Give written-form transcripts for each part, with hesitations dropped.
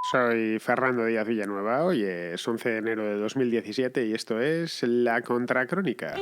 Soy Fernando Díaz Villanueva, hoy es 11 de enero de 2017 y esto es La Contracrónica.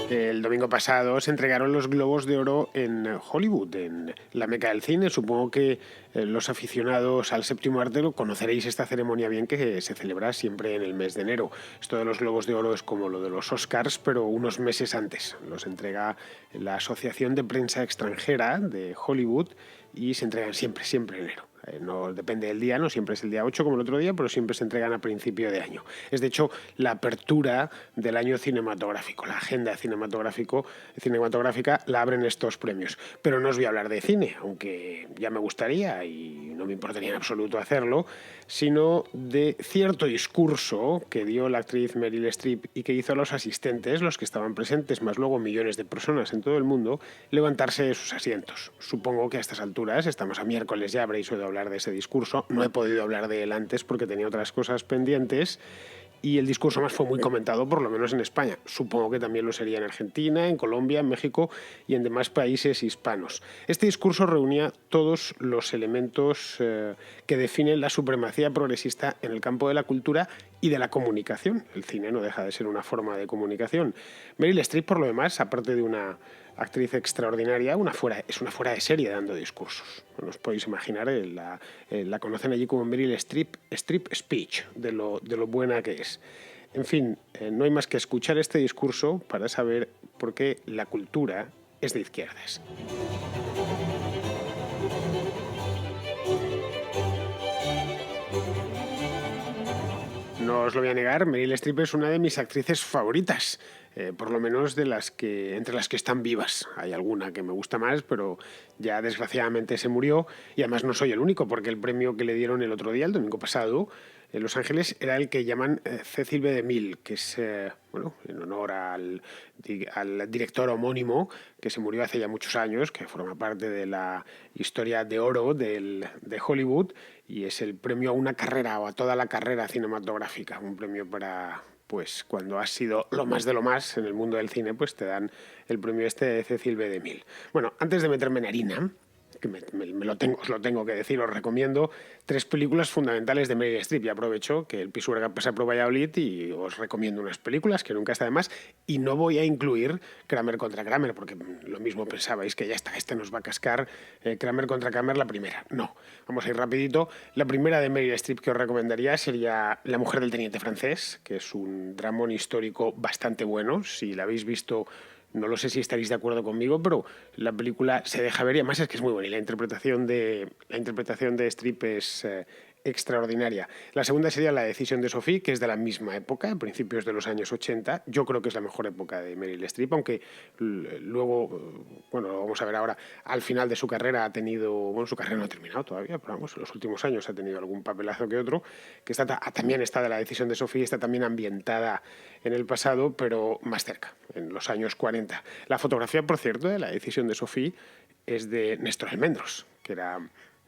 El domingo pasado se entregaron los Globos de Oro en Hollywood, en la meca del cine. Supongo que los aficionados al séptimo arte lo conoceréis esta ceremonia bien, que se celebra siempre en el mes de enero. Esto de los Globos de Oro es como lo de los Oscars, pero unos meses antes. Los entrega la Asociación de Prensa Extranjera de Hollywood y se entregan siempre en enero. No depende del día, no siempre es el día 8 como el otro día, pero siempre se entregan a principio de año. Es de hecho la apertura del año cinematográfico, la agenda cinematográfica la abren estos premios. Pero no os voy a hablar de cine, aunque ya me gustaría y no me importaría en absoluto hacerlo, sino de cierto discurso que dio la actriz Meryl Streep y que hizo a los asistentes, los que estaban presentes, más luego millones de personas en todo el mundo, levantarse de sus asientos. Supongo que a estas alturas, estamos a miércoles, ya habréis oído hablar de ese discurso. No he podido hablar de él antes porque tenía otras cosas pendientes y el discurso más fue muy comentado, por lo menos en España. Supongo que también lo sería en Argentina, en Colombia, en México y en demás países hispanos. Este discurso reunía todos los elementos que definen la supremacía progresista en el campo de la cultura y de la comunicación. El cine no deja de ser una forma de comunicación. Meryl Streep, por lo demás, aparte de una actriz extraordinaria, es una fuera de serie dando discursos. No os podéis imaginar, la conocen allí como Meryl Streep Speech, de lo buena que es. En fin, no hay más que escuchar este discurso para saber por qué la cultura es de izquierdas. No os lo voy a negar, Meryl Streep es una de mis actrices favoritas, por lo menos entre las que están vivas. Hay alguna que me gusta más, pero ya desgraciadamente se murió y además no soy el único, porque el premio que le dieron el otro día, el domingo pasado, en Los Ángeles, era el que llaman Cecil B. DeMille, que es, en honor al director homónimo que se murió hace ya muchos años, que forma parte de la historia de oro de Hollywood, y es el premio a una carrera o a toda la carrera cinematográfica, un premio para, pues, cuando has sido lo más de lo más en el mundo del cine, pues te dan el premio este de Cecil B. DeMille. Bueno, antes de meterme en harina, que os lo tengo que decir, os recomiendo 3 películas fundamentales de Meryl Streep. Y aprovecho que el Pisuerga pasa por Valladolid y os recomiendo unas películas que nunca está de más. Y no voy a incluir Kramer contra Kramer, porque lo mismo pensabais que ya está, este nos va a cascar Kramer contra Kramer la primera. No, vamos a ir rapidito. La primera de Meryl Streep que os recomendaría sería La mujer del teniente francés, que es un dramón histórico bastante bueno. Si la habéis visto, no lo sé si estaréis de acuerdo conmigo, pero la película se deja ver y además es que es muy buena. Y la interpretación de Streep es extraordinaria. La segunda sería La decisión de Sophie, que es de la misma época, a principios de los años 80. Yo creo que es la mejor época de Meryl Streep, aunque luego, bueno, lo vamos a ver ahora, al final de su carrera ha tenido, bueno, su carrera no ha terminado todavía, pero vamos, en los últimos años ha tenido algún papelazo que otro, que también está de La decisión de Sophie, está también ambientada en el pasado, pero más cerca, en los años 40. La fotografía, por cierto, de La decisión de Sophie es de Néstor Almendros, que era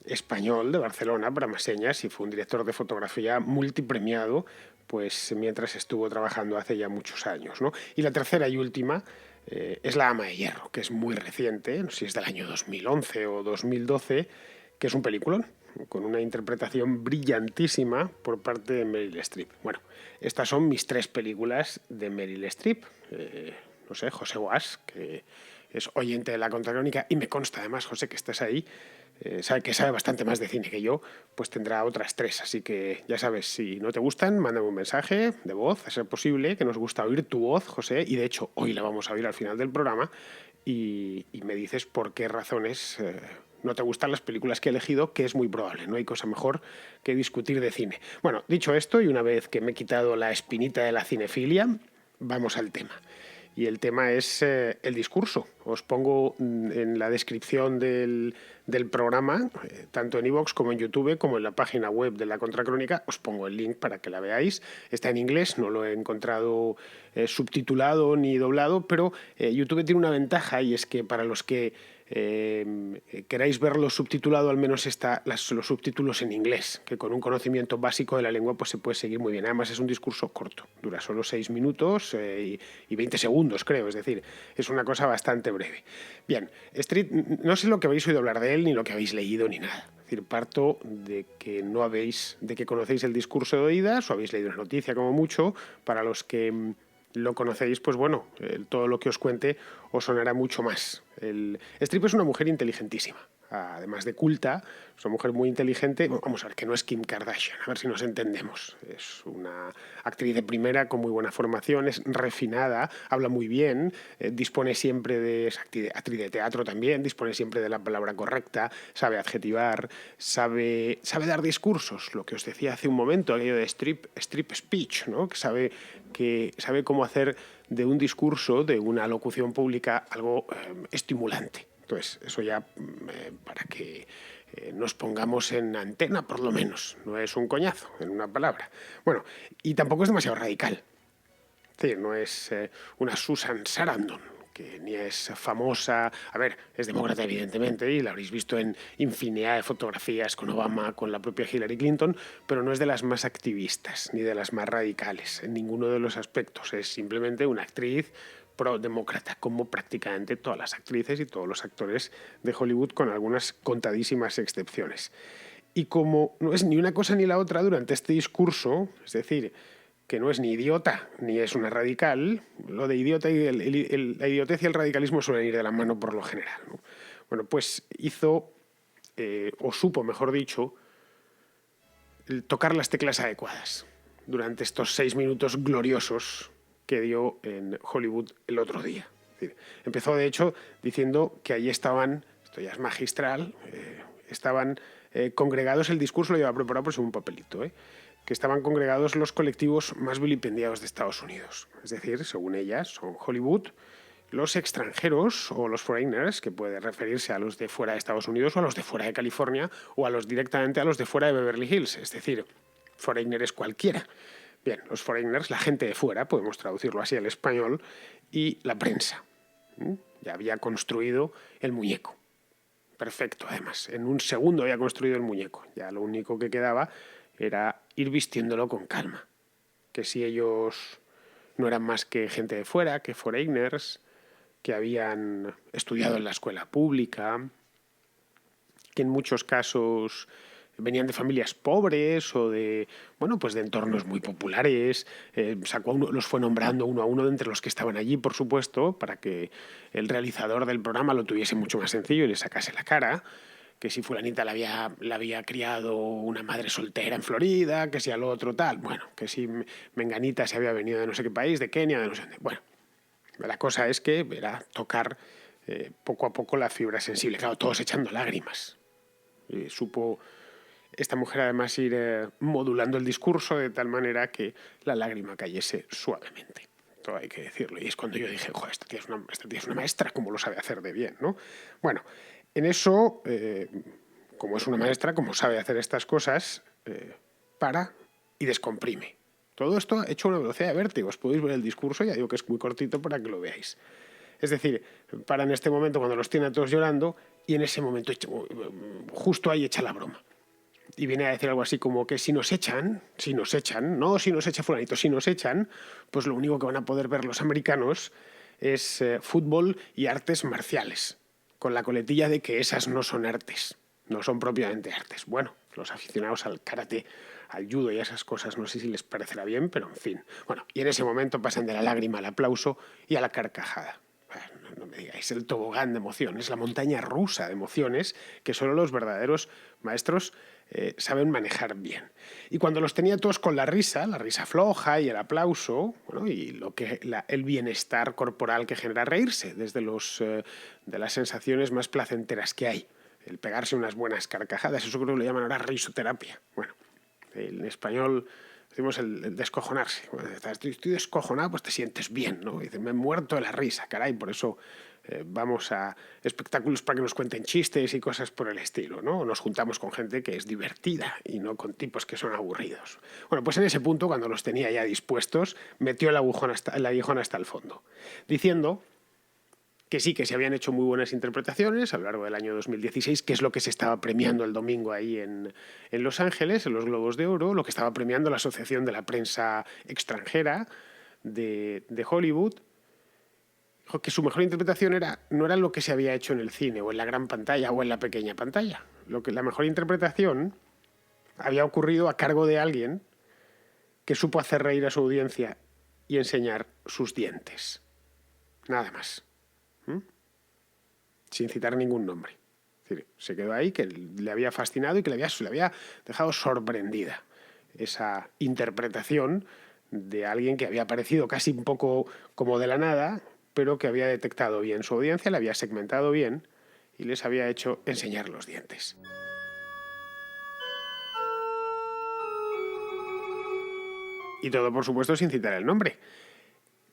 español de Barcelona, para más señas, y fue un director de fotografía multipremiado, pues mientras estuvo trabajando hace ya muchos años, ¿no? Y la tercera y última es La ama de hierro, que es muy reciente, no sé si es del año 2011 o 2012, que es un peliculón, con una interpretación brillantísima por parte de Meryl Streep. Bueno, estas son mis 3 películas de Meryl Streep. No sé, José Guas, que es oyente de La Contracrónica, y me consta además, José, que estás ahí, que sabe bastante más de cine que yo, pues tendrá otras 3. Así que ya sabes, si no te gustan, mándame un mensaje de voz, a ser posible, que nos gusta oír tu voz, José, y de hecho hoy la vamos a oír al final del programa, y me dices por qué razones no te gustan las películas que he elegido, que es muy probable, no hay cosa mejor que discutir de cine. Bueno, dicho esto, y una vez que me he quitado la espinita de la cinefilia, vamos al tema. Y el tema es el discurso. Os pongo en la descripción del programa, tanto en iVoox como en YouTube, como en la página web de La Contracrónica, os pongo el link para que la veáis. Está en inglés, no lo he encontrado subtitulado ni doblado, pero YouTube tiene una ventaja, y es que para los que queráis verlo subtitulado, al menos los subtítulos en inglés, que con un conocimiento básico de la lengua pues se puede seguir muy bien. Además es un discurso corto, dura solo 6 minutos y 20 segundos, creo, es decir, es una cosa bastante breve. Bien, Street, no sé lo que habéis oído hablar de él, ni lo que habéis leído, ni nada. Es decir, parto de que de que conocéis el discurso de oídas o habéis leído una noticia como mucho. Para los que lo conocéis, pues bueno, todo lo que os cuente os sonará mucho más. Streep es una mujer inteligentísima, además de culta, es una mujer muy inteligente. Vamos a ver, que no es Kim Kardashian, a ver si nos entendemos. Es una actriz de primera con muy buena formación, es refinada, habla muy bien, dispone siempre de... Es actriz de teatro también, dispone siempre de la palabra correcta, sabe adjetivar, sabe dar discursos, lo que os decía hace un momento, aquello de strip speech, ¿no? Que sabe cómo hacer de un discurso, de una locución pública, algo estimulante. Entonces, eso ya para que nos pongamos en antena, por lo menos. No es un coñazo, en una palabra. Bueno, y tampoco es demasiado radical. Es decir, no es una Susan Sarandon, que ni es famosa. A ver, es demócrata, evidentemente, y la habréis visto en infinidad de fotografías con Obama, con la propia Hillary Clinton, pero no es de las más activistas ni de las más radicales en ninguno de los aspectos. Es simplemente una actriz pro-demócrata, como prácticamente todas las actrices y todos los actores de Hollywood, con algunas contadísimas excepciones. Y como no es ni una cosa ni la otra durante este discurso, es decir, que no es ni idiota ni es una radical, lo de idiota y la idiotez y el radicalismo suelen ir de la mano por lo general, ¿no? Bueno, pues hizo, o supo, mejor dicho, tocar las teclas adecuadas durante estos 6 minutos gloriosos que dio en Hollywood el otro día. Es decir, empezó, de hecho, diciendo que allí estaban, esto ya es magistral, estaban congregados, el discurso lo lleva preparado por un papelito, que estaban congregados los colectivos más vilipendiados de Estados Unidos. Es decir, según ellas, son Hollywood, los extranjeros o los foreigners, que puede referirse a los de fuera de Estados Unidos o a los de fuera de California o directamente a los de fuera de Beverly Hills. Es decir, foreigner es cualquiera. Bien, los foreigners, la gente de fuera, podemos traducirlo así al español, y la prensa. Ya había construido el muñeco. Perfecto, además. En un segundo había construido el muñeco. Ya lo único que quedaba era ir vistiéndolo con calma. Que si ellos no eran más que gente de fuera, que foreigners, que habían estudiado en la escuela pública, que en muchos casos venían de familias pobres o de, bueno, pues de entornos muy populares. Los fue nombrando uno a uno de entre los que estaban allí, por supuesto, para que el realizador del programa lo tuviese mucho más sencillo y le sacase la cara. Que si fulanita la había criado una madre soltera en Florida, que si al otro tal, bueno, que si menganita se había venido de no sé qué país, de Kenia, de no sé dónde. Bueno, la cosa es que era tocar poco a poco la fibra sensible, claro, todos echando lágrimas. Supo esta mujer además ir modulando el discurso de tal manera que la lágrima cayese suavemente. Todo hay que decirlo. Y es cuando yo dije, joder, esta tía es una maestra, ¿cómo lo sabe hacer de bien, ¿no? Bueno, en eso, como es una maestra, como sabe hacer estas cosas, para y descomprime. Todo esto hecho a una velocidad de vértigo. Os podéis ver el discurso, ya digo que es muy cortito para que lo veáis. Es decir, para en este momento cuando los tiene a todos llorando y en ese momento justo ahí echa la broma. Y viene a decir algo así como que si nos echan, no si nos echa fulanito, si nos echan, pues lo único que van a poder ver los americanos es fútbol y artes marciales, con la coletilla de que esas no son artes, no son propiamente artes. Bueno, los aficionados al karate, al judo y a esas cosas no sé si les parecerá bien, pero en fin. Bueno, y en ese momento pasan de la lágrima al aplauso y a la carcajada. No me digáis, el tobogán de emociones, la montaña rusa de emociones que solo los verdaderos maestros saben manejar bien. Y cuando los tenía todos con la risa floja y el aplauso, bueno, y el bienestar corporal que genera reírse, desde de las sensaciones más placenteras que hay, el pegarse unas buenas carcajadas, eso creo que lo llaman ahora risoterapia. Bueno, en español decimos el descojonarse. Cuando estoy descojonado, pues te sientes bien, ¿no? Y dices, me he muerto de la risa, caray, por eso vamos a espectáculos para que nos cuenten chistes y cosas por el estilo, ¿no? Nos juntamos con gente que es divertida y no con tipos que son aburridos. Bueno, pues en ese punto, cuando los tenía ya dispuestos, metió el aguijón hasta el fondo, diciendo que sí, que se habían hecho muy buenas interpretaciones a lo largo del año 2016, que es lo que se estaba premiando el domingo ahí en Los Ángeles, en los Globos de Oro, lo que estaba premiando la Asociación de la Prensa Extranjera de Hollywood. Dijo que su mejor interpretación no era lo que se había hecho en el cine, o en la gran pantalla, o en la pequeña pantalla. La mejor interpretación había ocurrido a cargo de alguien que supo hacer reír a su audiencia y enseñar sus dientes. Nada más. Sin citar ningún nombre. Es decir, se quedó ahí, que le había fascinado y que le había dejado sorprendida esa interpretación de alguien que había aparecido casi un poco como de la nada, pero que había detectado bien su audiencia, la había segmentado bien y les había hecho enseñar los dientes. Y todo, por supuesto, sin citar el nombre.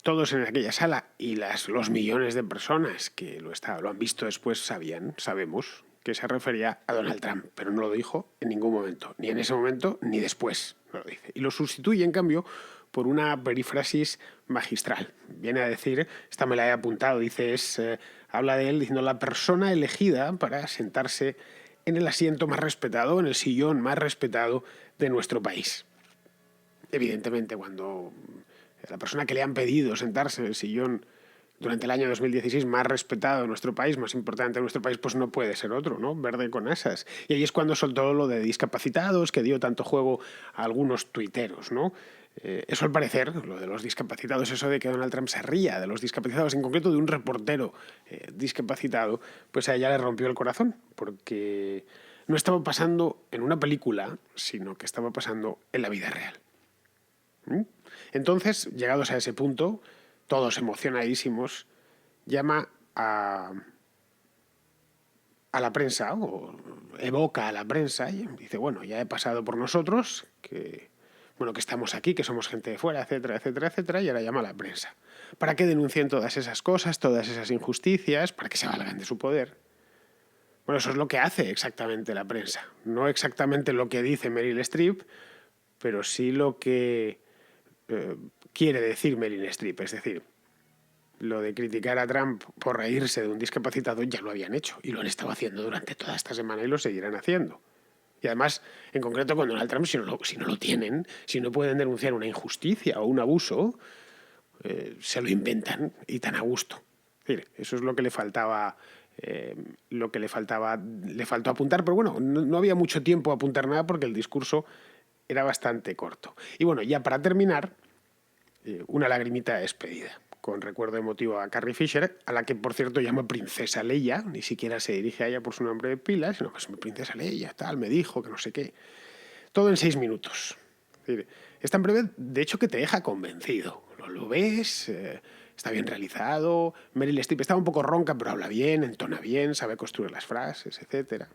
Todos en aquella sala y los millones de personas que lo han visto después sabemos que se refería a Donald Trump, pero no lo dijo en ningún momento, ni en ese momento ni después no lo dice. Y lo sustituye, en cambio, por una perífrasis magistral. Viene a decir, esta me la he apuntado, dice, habla de él diciendo la persona elegida para sentarse en el asiento más respetado, en el sillón más respetado de nuestro país. Evidentemente, cuando la persona que le han pedido sentarse en el sillón durante el año 2016 más respetado de nuestro país, más importante de nuestro país, pues no puede ser otro, ¿no? Verde con asas. Y ahí es cuando soltó lo de discapacitados, que dio tanto juego a algunos tuiteros, ¿no? Eso al parecer, lo de los discapacitados, eso de que Donald Trump se ría de los discapacitados, en concreto de un reportero discapacitado, pues a ella le rompió el corazón, porque no estaba pasando en una película, sino que estaba pasando en la vida real. Entonces, llegados a ese punto, todos emocionadísimos, llama a la prensa, o evoca a la prensa y dice, bueno, ya he pasado por nosotros, que estamos aquí, que somos gente de fuera, etcétera, etcétera, etcétera, y ahora llama a la prensa. Para que denuncien todas esas cosas, todas esas injusticias, para que se valgan de su poder. Bueno, eso es lo que hace exactamente la prensa. No exactamente lo que dice Meryl Streep, pero sí lo que quiere decir Meryl Streep. Es decir, lo de criticar a Trump por reírse de un discapacitado ya lo habían hecho y lo han estado haciendo durante toda esta semana y lo seguirán haciendo. Y además, en concreto con Donald Trump, si no lo tienen, si no pueden denunciar una injusticia o un abuso, se lo inventan y tan a gusto. Es decir, eso es lo que le faltaba. Le faltó apuntar, pero bueno, no había mucho tiempo a apuntar nada porque el discurso era bastante corto. Y bueno, ya para terminar, una lagrimita de despedida, con recuerdo emotivo a Carrie Fisher, a la que por cierto llama Princesa Leia, ni siquiera se dirige a ella por su nombre de pila, sino que es Princesa Leia, tal, me dijo, que no sé qué. Todo en 6 minutos. Es decir, es tan breve, de hecho, que te deja convencido. Lo ves, está bien realizado, Meryl Streep está un poco ronca, pero habla bien, entona bien, sabe construir las frases, etcétera.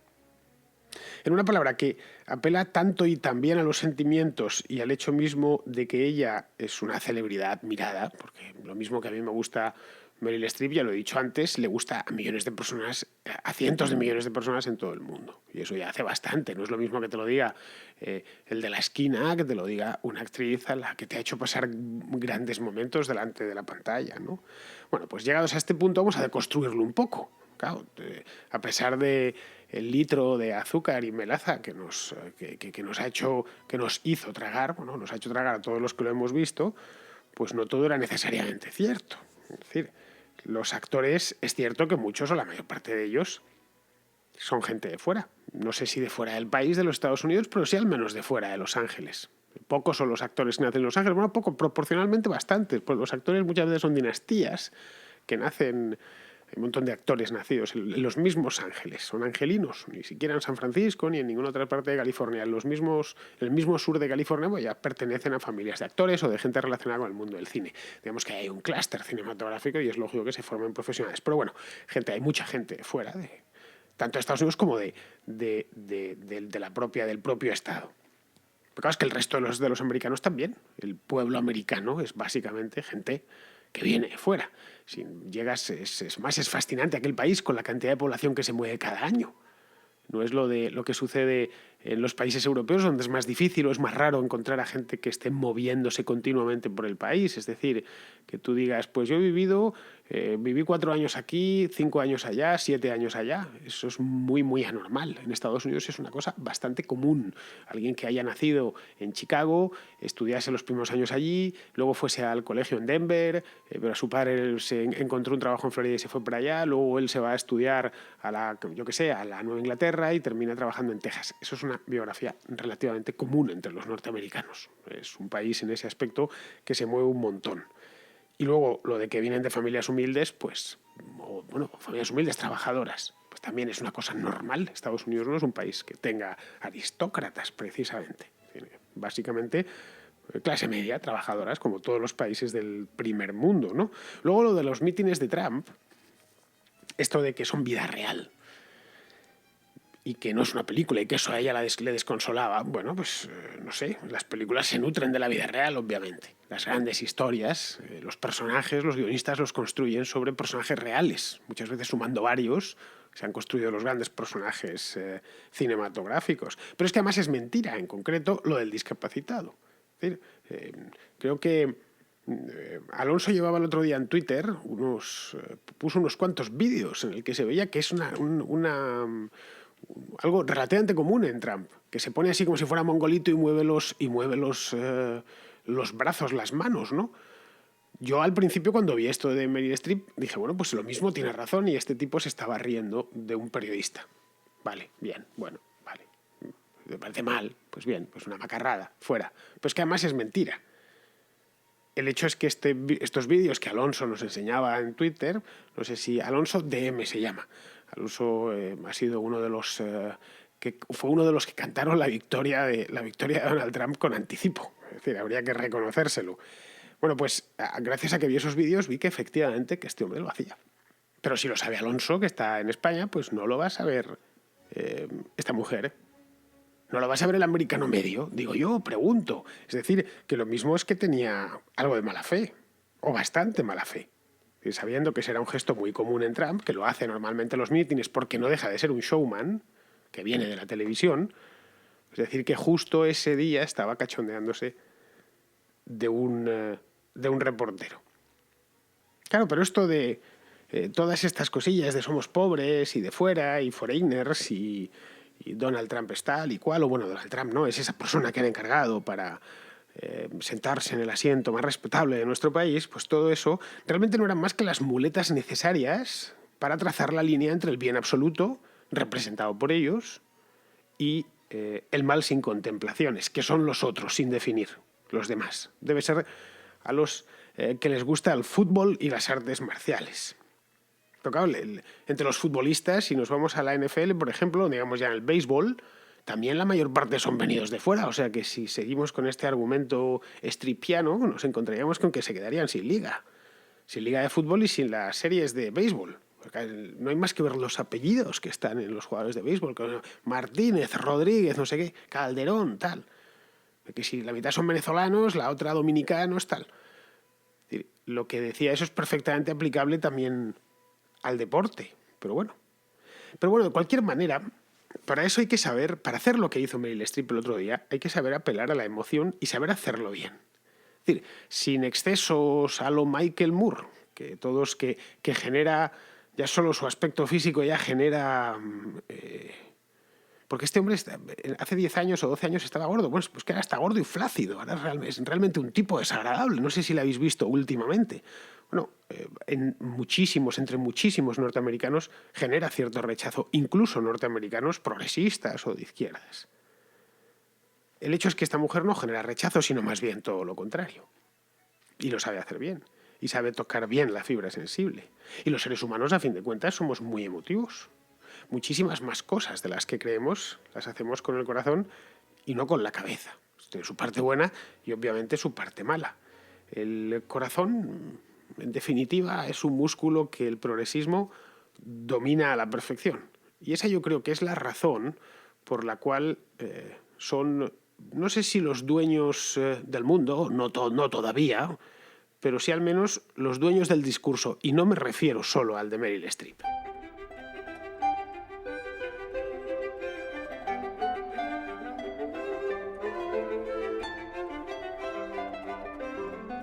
En una palabra que apela tanto y también a los sentimientos y al hecho mismo de que ella es una celebridad admirada, porque lo mismo que a mí me gusta Meryl Streep, ya lo he dicho antes, le gusta a millones de personas, a cientos de millones de personas en todo el mundo. Y eso ya hace bastante. No es lo mismo que te lo diga el de la esquina, que te lo diga una actriz a la que te ha hecho pasar grandes momentos delante de la pantalla, ¿no? Bueno, pues llegados a este punto vamos a deconstruirlo un poco. Claro, a pesar de el litro de azúcar y melaza que nos hizo tragar, nos ha hecho tragar a todos los que lo hemos visto, pues no todo era necesariamente cierto. Es decir, los actores, es cierto que muchos o la mayor parte de ellos son gente de fuera. No sé si de fuera del país, de los Estados Unidos, pero sí al menos de fuera de Los Ángeles. Pocos son los actores que nacen en Los Ángeles. Bueno, proporcionalmente bastantes, porque los actores muchas veces son dinastías que nacen. Hay un montón de actores nacidos en los mismos Ángeles, son angelinos, ni siquiera en San Francisco ni en ninguna otra parte de California. El mismo sur de California pues ya pertenecen a familias de actores o de gente relacionada con el mundo del cine. Digamos que hay un clúster cinematográfico y es lógico que se formen profesionales. Pero bueno, hay mucha gente fuera, tanto de Estados Unidos como del propio Estado. Pero claro, es que el resto de los americanos también. El pueblo americano es básicamente gente que viene de fuera. Si llegas, es fascinante aquel país con la cantidad de población que se mueve cada año. No es lo que sucede en los países europeos, donde es más difícil o es más raro encontrar a gente que esté moviéndose continuamente por el país. Es decir, que tú digas, pues yo viví 4 años aquí, 5 años allá, 7 años allá. Eso es muy, muy anormal. En Estados Unidos es una cosa bastante común. Alguien que haya nacido en Chicago, estudiase los primeros años allí, luego fuese al colegio en Denver, pero a su padre se encontró un trabajo en Florida y se fue para allá, luego él se va a estudiar a la Nueva Inglaterra y termina trabajando en Texas. Eso es una biografía relativamente común entre los norteamericanos. Es un país en ese aspecto que se mueve un montón. Y luego lo de que vienen de familias humildes, pues, familias humildes, trabajadoras, pues también es una cosa normal. Estados Unidos no es un país que tenga aristócratas, precisamente. Básicamente, clase media, trabajadoras, como todos los países del primer mundo, ¿no? Luego lo de los mítines de Trump, esto de que son vida real y que no es una película y que eso a ella le desconsolaba, bueno, pues no sé, las películas se nutren de la vida real, obviamente. Las grandes historias, los personajes, los guionistas los construyen sobre personajes reales, muchas veces sumando varios. Se han construido los grandes personajes cinematográficos. Pero es que además es mentira, en concreto, lo del discapacitado. Es decir, creo que Alonso llevaba el otro día en Twitter, puso unos cuantos vídeos en el que se veía que es algo relativamente común en Trump, que se pone así como si fuera mongolito y mueve los brazos, las manos, ¿no? Yo al principio cuando vi esto de Meryl Streep dije, bueno, pues lo mismo tiene razón y este tipo se estaba riendo de un periodista. Vale, bien, bueno, vale. Me parece mal, pues bien, pues una macarrada, fuera. Pero es que además es mentira. El hecho es que estos vídeos que Alonso nos enseñaba en Twitter, no sé si Alonso DM se llama. Alonso ha sido uno de los fue uno de los que cantaron la victoria de Donald Trump con anticipo. Es decir, habría que reconocérselo. Bueno, pues gracias a que vi esos vídeos vi que efectivamente que este hombre lo hacía. Pero si lo sabe Alonso, que está en España, pues no lo va a saber esta mujer. No lo va a saber el americano medio, digo yo, pregunto. Es decir, que lo mismo es que tenía algo de mala fe, o bastante mala fe. Y sabiendo que será un gesto muy común en Trump, que lo hace normalmente en los mítines porque no deja de ser un showman, que viene de la televisión, es decir, que justo ese día estaba cachondeándose de un reportero. Claro, pero esto de todas estas cosillas de somos pobres y de fuera y foreigners y Donald Trump es tal y cual, o bueno, Donald Trump no, es esa persona que han encargado para sentarse en el asiento más respetable de nuestro país, pues todo eso realmente no eran más que las muletas necesarias para trazar la línea entre el bien absoluto, representado por ellos, y el mal sin contemplaciones, que son los otros, sin definir, los demás. Debe ser a los que les gusta el fútbol y las artes marciales. Pero claro, entre los futbolistas, si nos vamos a la NFL, por ejemplo, digamos ya en el béisbol, también la mayor parte son venidos de fuera. O sea que si seguimos con este argumento stripiano, nos encontraríamos con que se quedarían sin liga. Sin liga de fútbol y sin las series de béisbol. Porque no hay más que ver los apellidos que están en los jugadores de béisbol. Martínez, Rodríguez, no sé qué, Calderón, tal. Que si la mitad son venezolanos, la otra dominicanos, tal. Es decir, lo que decía eso es perfectamente aplicable también al deporte, pero bueno, de cualquier manera, para eso hay que saber, para hacer lo que hizo Meryl Streep el otro día, hay que saber apelar a la emoción y saber hacerlo bien. Es decir, sin excesos a lo Michael Moore, que genera, ya solo su aspecto físico ya genera... porque este hombre hace 10 años o 12 años estaba gordo, pues que ahora está gordo y flácido, ahora es realmente un tipo desagradable, no sé si lo habéis visto últimamente. Bueno, entre muchísimos norteamericanos genera cierto rechazo, incluso norteamericanos progresistas o de izquierdas. El hecho es que esta mujer no genera rechazo, sino más bien todo lo contrario. Y lo sabe hacer bien. Y sabe tocar bien la fibra sensible. Y los seres humanos, a fin de cuentas, somos muy emotivos. Muchísimas más cosas de las que creemos las hacemos con el corazón y no con la cabeza. Tiene su parte buena y obviamente su parte mala. El corazón, en definitiva, es un músculo que el progresismo domina a la perfección. Y esa yo creo que es la razón por la cual son, no sé si los dueños del mundo, no todavía, pero sí al menos los dueños del discurso. Y no me refiero solo al de Meryl Streep.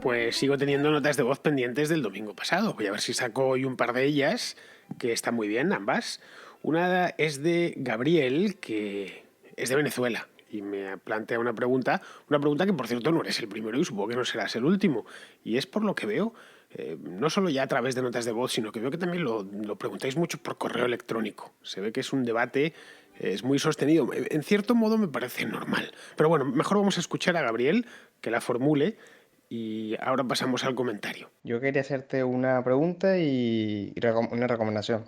Pues sigo teniendo notas de voz pendientes del domingo pasado. Voy a ver si saco hoy un par de ellas, que están muy bien ambas. Una es de Gabriel, que es de Venezuela, y me plantea una pregunta que por cierto no eres el primero y supongo que no serás el último. Y es por lo que veo, no solo ya a través de notas de voz, sino que veo que también lo preguntáis mucho por correo electrónico. Se ve que es un debate, es muy sostenido. En cierto modo me parece normal. Pero bueno, mejor vamos a escuchar a Gabriel, que la formule, y ahora pasamos al comentario. Yo quería hacerte una pregunta y una recomendación.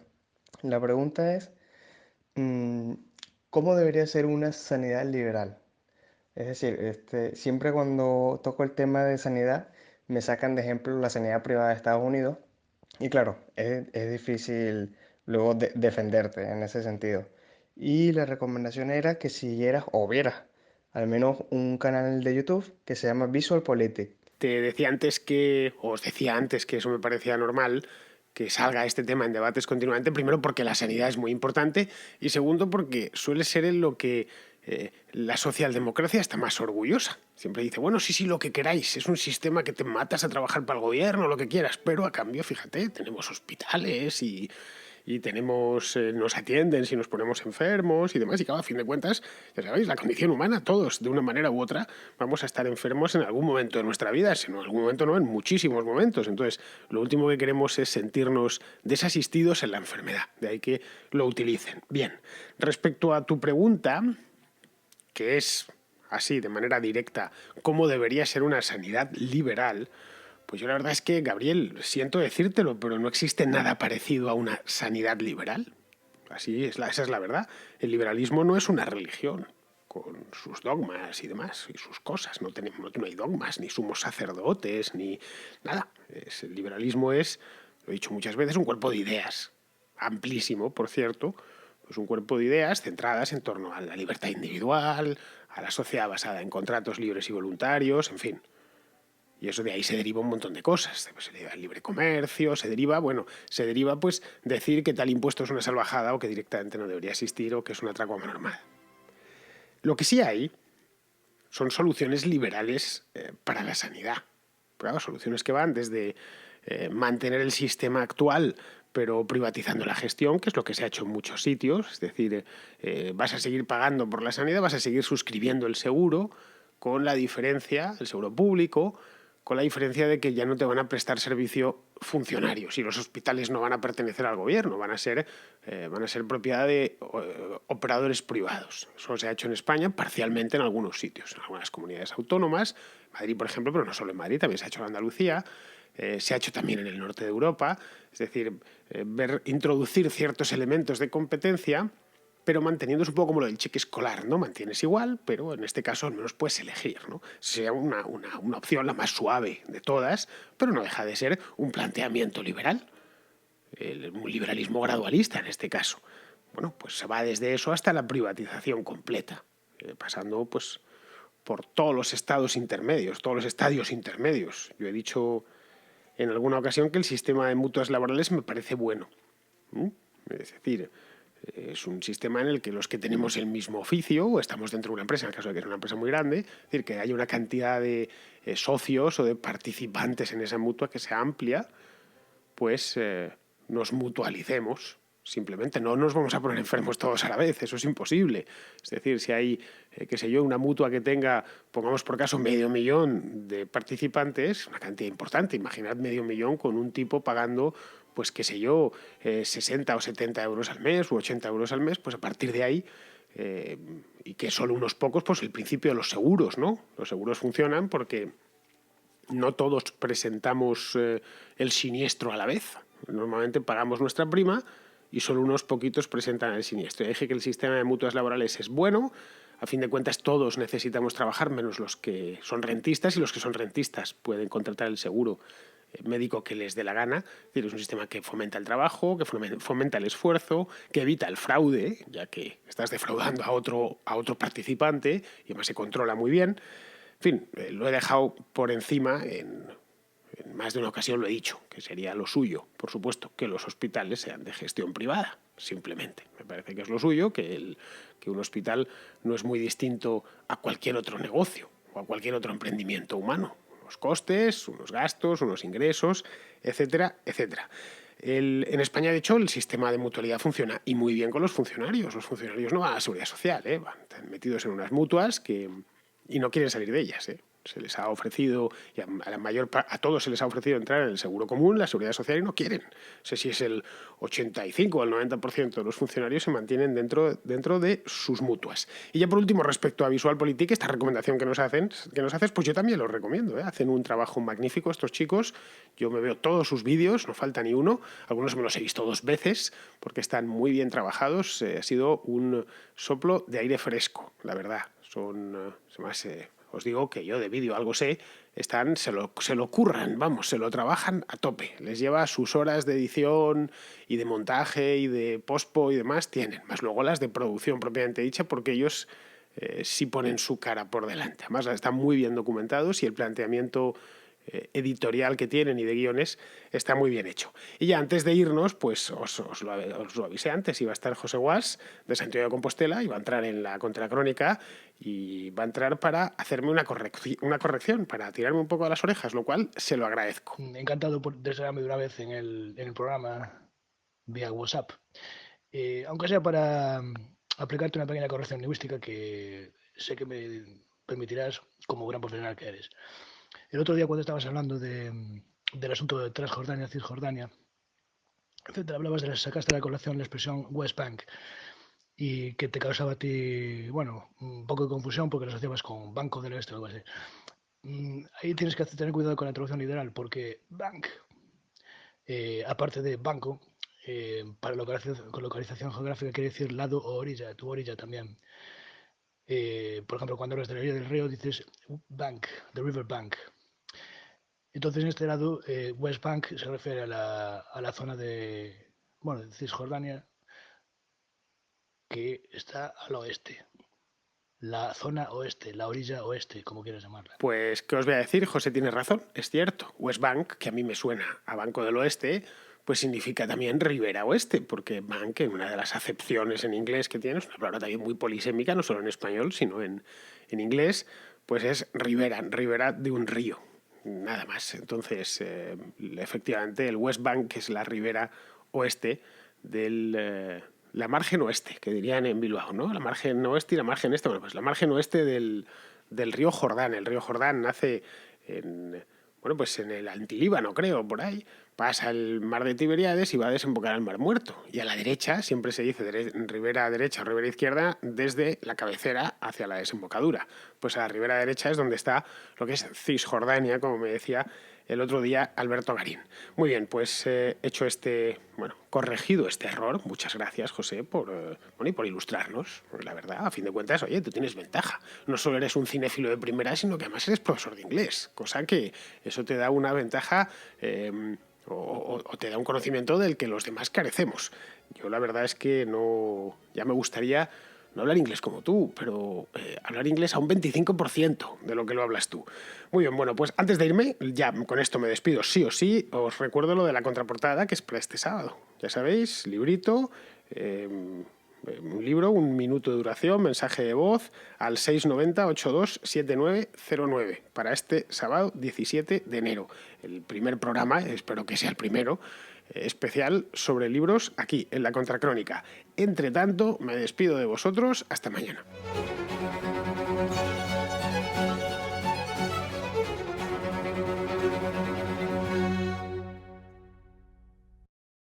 La pregunta es, mm, ¿cómo debería ser una sanidad liberal? Es decir, siempre cuando toco el tema de sanidad, me sacan de ejemplo la sanidad privada de Estados Unidos. Y claro, es difícil luego defenderte en ese sentido. Y la recomendación era que siguieras o vieras al menos un canal de YouTube que se llama Visual Politics. Te decía antes que, o os decía antes que eso me parecía normal, que salga este tema en debates continuamente, primero porque la sanidad es muy importante y segundo porque suele ser en lo que la socialdemocracia está más orgullosa. Siempre dice, bueno, sí, sí, lo que queráis, es un sistema que te matas a trabajar para el gobierno, lo que quieras, pero a cambio, fíjate, tenemos hospitales y tenemos, nos atienden si nos ponemos enfermos y demás, y claro, a fin de cuentas, ya sabéis, la condición humana, todos, de una manera u otra, vamos a estar enfermos en algún momento de nuestra vida, si no en algún momento no, en muchísimos momentos. Entonces, lo último que queremos es sentirnos desasistidos en la enfermedad, de ahí que lo utilicen. Bien, respecto a tu pregunta, que es así, de manera directa, cómo debería ser una sanidad liberal, pues yo la verdad es que, Gabriel, siento decírtelo, pero no existe nada parecido a una sanidad liberal. Así es, esa es la verdad. El liberalismo no es una religión con sus dogmas y demás, y sus cosas. No hay dogmas, ni sumos sacerdotes, ni nada. El liberalismo es, lo he dicho muchas veces, un cuerpo de ideas, amplísimo, por cierto, pues un cuerpo de ideas centradas en torno a la libertad individual, a la sociedad basada en contratos libres y voluntarios, en fin. Y eso de ahí se deriva un montón de cosas. Se deriva el libre comercio, se deriva pues decir que tal impuesto es una salvajada o que directamente no debería existir o que es un atraco a mano armada. Lo que sí hay son soluciones liberales para la sanidad. Claro, soluciones que van desde mantener el sistema actual pero privatizando la gestión, que es lo que se ha hecho en muchos sitios. Es decir, vas a seguir pagando por la sanidad, vas a seguir suscribiendo el seguro, con la diferencia, el seguro público, con la diferencia de que ya no te van a prestar servicio funcionarios y los hospitales no van a pertenecer al gobierno, van a ser propiedad de operadores privados. Eso se ha hecho en España parcialmente en algunos sitios, en algunas comunidades autónomas, Madrid por ejemplo, pero no solo en Madrid, también se ha hecho en Andalucía, se ha hecho también en el norte de Europa, es decir, introducir ciertos elementos de competencia, pero manteniéndose un poco como lo del cheque escolar, ¿no? Mantienes igual, pero en este caso al menos puedes elegir, ¿no? Sería una opción la más suave de todas, pero no deja de ser un planteamiento liberal, un liberalismo gradualista en este caso. Bueno, pues se va desde eso hasta la privatización completa, pasando pues por todos los estados intermedios, todos los estadios intermedios. Yo he dicho en alguna ocasión que el sistema de mutuas laborales me parece bueno. Es decir, es un sistema en el que los que tenemos el mismo oficio o estamos dentro de una empresa, en el caso de que es una empresa muy grande, es decir, que haya una cantidad de socios o de participantes en esa mutua que sea amplia, pues nos mutualicemos. Simplemente no nos vamos a poner enfermos todos a la vez, eso es imposible. Es decir, si hay, qué sé yo, una mutua que tenga, pongamos por caso, 500.000 de participantes, una cantidad importante, imaginad 500.000 con un tipo pagando, pues qué sé yo, 60 o 70 euros al mes u 80 euros al mes, pues a partir de ahí, y que solo unos pocos, pues el principio de los seguros, ¿no? Los seguros funcionan porque no todos presentamos el siniestro a la vez. Normalmente pagamos nuestra prima y solo unos poquitos presentan el siniestro. Y dije que el sistema de mutuas laborales es bueno. A fin de cuentas, todos necesitamos trabajar, menos los que son rentistas, y los que son rentistas pueden contratar el seguro médico que les dé la gana. Es decir, es un sistema que fomenta el trabajo, que fomenta el esfuerzo, que evita el fraude, ya que estás defraudando a otro participante y además se controla muy bien. En fin, lo he dejado por encima en más de una ocasión lo he dicho, que sería lo suyo, por supuesto, que los hospitales sean de gestión privada, simplemente. Me parece que es lo suyo, que un hospital no es muy distinto a cualquier otro negocio o a cualquier otro emprendimiento humano. unos costes, unos gastos, unos ingresos, etcétera, etcétera. En España, de hecho, el sistema de mutualidad funciona y muy bien con los funcionarios. Los funcionarios no van a la seguridad social, van metidos en unas mutuas y no quieren salir de ellas. Se les ha ofrecido, y a todos se les ha ofrecido entrar en el seguro común, la seguridad social, y no quieren. No sé si es el 85 o el 90% de los funcionarios se mantienen dentro de sus mutuas. Y ya por último, respecto a VisualPolitik, esta recomendación que nos haces, pues yo también lo recomiendo. Hacen un trabajo magnífico estos chicos. Yo me veo todos sus vídeos, no falta ni uno. Algunos me los he visto 2 veces porque están muy bien trabajados. Ha sido un soplo de aire fresco, la verdad. Os digo que yo de vídeo algo sé, se lo curran, se lo trabajan a tope. Les lleva sus horas de edición y de montaje y de pospo y demás, tienen. Más luego las de producción propiamente dicha, porque ellos sí ponen su cara por delante. Además están muy bien documentados y el planteamiento editorial que tienen y de guiones está muy bien hecho. Y ya antes de irnos, pues os lo avisé antes, iba a estar José Guas de Santiago de Compostela, iba a entrar en la Contracrónica y va a entrar para hacerme una corrección, para tirarme un poco a las orejas, lo cual se lo agradezco. Encantado de desearme de una vez en el programa vía WhatsApp. Aunque sea para aplicarte una pequeña corrección lingüística que sé que me permitirás como gran profesional que eres. El otro día cuando estabas hablando del asunto de Transjordania, Cisjordania, etcétera, sacaste a la colación la expresión West Bank y que te causaba a ti, bueno, un poco de confusión porque lo asociabas con Banco del Oeste o algo así. Ahí tienes que tener cuidado con la traducción literal porque bank, aparte de banco, para localización geográfica quiere decir lado o orilla, tu orilla también. Por ejemplo, cuando hablas de la orilla del río dices bank, the river bank. Entonces, en este lado, West Bank se refiere a la zona de Cisjordania, que está al oeste. La zona oeste, la orilla oeste, como quieras llamarla. Pues, ¿qué os voy a decir? José tiene razón, es cierto. West Bank, que a mí me suena a Banco del Oeste, pues significa también Ribera Oeste, porque bank, en una de las acepciones en inglés que tiene, es una palabra también muy polisémica, no solo en español, sino en inglés, pues es ribera de un río, nada más. Entonces, efectivamente, el West Bank es la ribera oeste la margen oeste, que dirían en Bilbao, ¿no? La margen oeste y la margen este. Bueno, pues la margen oeste del río Jordán. El río Jordán nace en el Antilíbano, creo, por ahí. Pasa el mar de Tiberíades y va a desembocar al Mar Muerto. Y a la derecha, siempre se dice ribera derecha o ribera izquierda, desde la cabecera hacia la desembocadura. Pues a la ribera derecha es donde está lo que es Cisjordania, como me decía el otro día Alberto Garín. Muy bien, pues hecho corregido este error. Muchas gracias, José, por ilustrarnos. La verdad, a fin de cuentas, oye, tú tienes ventaja. No solo eres un cinéfilo de primera, sino que además eres profesor de inglés, cosa que eso te da una ventaja o te da un conocimiento del que los demás carecemos. Yo la verdad es que ya me gustaría no hablar inglés como tú, pero hablar inglés a un 25% de lo que lo hablas tú. Muy bien, bueno, pues antes de irme, ya con esto me despido sí o sí, os recuerdo lo de la contraportada que es para este sábado. Ya sabéis, librito, un libro, 1 minuto de duración, mensaje de voz al 690-827909 para este sábado 17 de enero. El primer programa, espero que sea el primero, especial sobre libros aquí, en la Contracrónica. Entre tanto, me despido de vosotros. Hasta mañana.